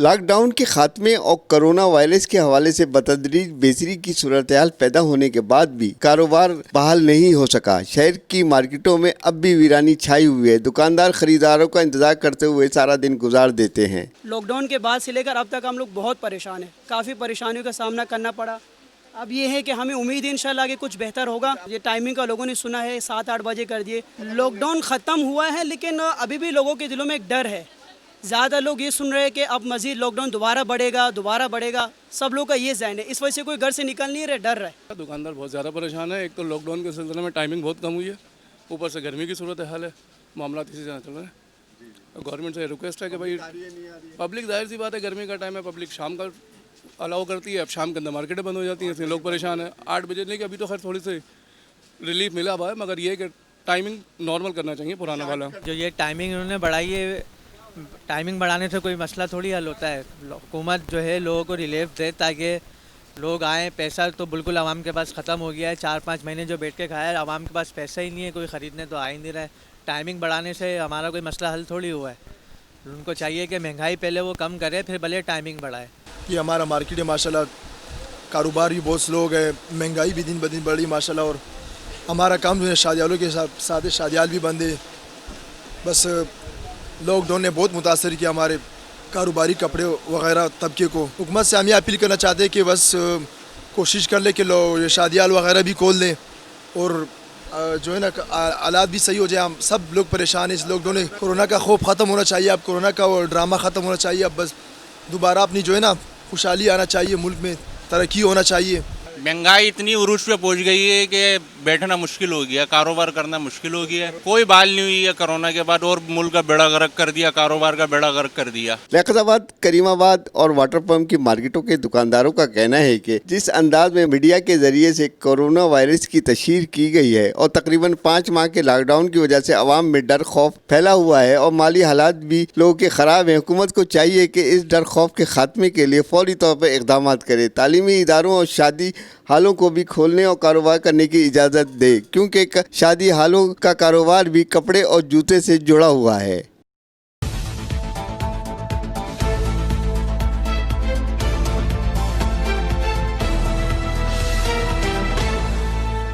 Lock down کے خاتمے اور کرونا وائرس کے حوالے سے بتدریج بےسری کی صورتحال پیدا ہونے کے بعد بھی کاروبار بحال نہیں ہو سکا۔ شہر کی مارکیٹوں میں اب بھی ویرانی چھائی ہوئی ہے۔ دکاندار خریداروں کا انتظار کرتے ہوئے سارا دن گزار دیتے ہیں۔ لاک ڈاؤن کے بعد سے لے کر اب تک ہم لوگ بہت پریشان ہیں، کافی پریشانیوں کا سامنا کرنا پڑا۔ اب یہ ہے کہ ہمیں امید ہے انشاءاللہ کہ کچھ بہتر ہوگا۔ یہ ٹائمنگ کا لوگوں نے سنا ہے 7-8 بجے کر دیے۔ لاک ڈاؤن ختم ہوا ہے لیکن ابھی بھی لوگوں کے دلوں میں ایک ڈر ہے۔ زیادہ لوگ یہ سن رہے ہیں کہ اب مزید لاک ڈاؤن دوبارہ بڑھے گا۔ سب لوگ کا یہ ذہن ہے، اس وجہ سے کوئی گھر سے نکل نہیں رہے، ڈر رہا ہے۔ دکاندار بہت زیادہ پریشان ہے۔ ایک تو لاک ڈاؤن کے سلسلے میں ٹائمنگ بہت کم ہوئی ہے، اوپر سے گرمی کی صورتحال ہے، معاملات اسی طرح چل رہے ہیں۔ گورنمنٹ سے ریکویسٹ ہے کہ بھائی پبلک، ظاہر سی بات ہے گرمی کا ٹائم ہے، پبلک شام کا الاؤ کرتی ہے، اب شام کے اندر مارکیٹیں بند ہو جاتی ہیں، اس لیے لوگ پریشان ہیں۔ 8 بجے نہیں کہ ابھی تو خیر تھوڑی سی ریلیف ملا ہوا ہے، مگر یہ کہ ٹائمنگ نارمل کرنا چاہیے پرانا والا۔ جو یہ ٹائمنگ انہوں نے بڑھائی ہے، ٹائمنگ بڑھانے سے کوئی مسئلہ تھوڑی حل ہوتا ہے۔ حکومت جو ہے لوگوں کو ریلیف دے تاکہ لوگ آئیں۔ پیسہ تو بالکل عوام کے پاس ختم ہو گیا ہے، 4-5 مہینے جو بیٹھ کے کھایا ہے، عوام کے پاس پیسہ ہی نہیں ہے، کوئی خریدنے تو آ ہی نہیں رہا ہے۔ ٹائمنگ بڑھانے سے ہمارا کوئی مسئلہ حل تھوڑی ہوا ہے۔ ان کو چاہیے کہ مہنگائی پہلے وہ کم کرے، پھر بھلے ٹائمنگ بڑھائے۔ یہ ہمارا مارکیٹ ہے ماشاءاللہ، کاروبار بھی بہت سلو ہے، مہنگائی بھی دن بدن بڑھی ماشاءاللہ، اور ہمارا کام جو ہے شادیالوں کے ساتھ شادیال بھی بند ہے۔ بس لاک ڈاؤن نے بہت متاثر کیا ہمارے کاروباری کپڑے وغیرہ طبقے کو۔ حکومت سے ہم یہ اپیل کرنا چاہتے ہیں کہ بس کوشش کر لیں کہ لوگ شادیال وغیرہ بھی کھول دیں، اور جو ہے نا حالات بھی صحیح ہو جائے۔ ہم سب لوگ پریشان ہیں اس لاک ڈاؤن۔ کورونا کا خوف ختم ہونا چاہیے، اب کورونا کا وہ ڈرامہ ختم ہونا چاہیے، اب بس دوبارہ اپنی جو ہے نا خوشحالی آنا چاہیے، ملک میں ترقی ہونا چاہیے۔ مہنگائی اتنی عروج پہ پہنچ گئی ہے کہ بیٹھنا مشکل ہو گیا، کاروبار کرنا مشکل ہو گیا ہے۔ کوئی بحال نہیں ہوئی ہے کرونا کے بعد، اور ملک کا بیڑا غرق کر دیا، کاروبار کا بیڑا غرق کر دیا۔ لیاقت آباد، کریم آباد اور واٹر پمپ کی مارکیٹوں کے دکانداروں کا کہنا ہے کہ جس انداز میں میڈیا کے ذریعے سے کورونا وائرس کی تشہیر کی گئی ہے اور تقریباً 5 ماہ کے لاک ڈاؤن کی وجہ سے عوام میں ڈر خوف پھیلا ہوا ہے اور مالی حالات بھی لوگوں کے خراب ہیں، حکومت کو چاہیے کہ اس ڈر خوف کے خاتمے کے لیے فوری طور پر اقدامات کرے، تعلیمی اداروں اور شادی ہالوں کو بھی کھولنے اور کاروبار کرنے کی اجازت دے، کیونکہ شادی ہالوں کا کاروبار بھی کپڑے اور جوتے سے جڑا ہوا ہے۔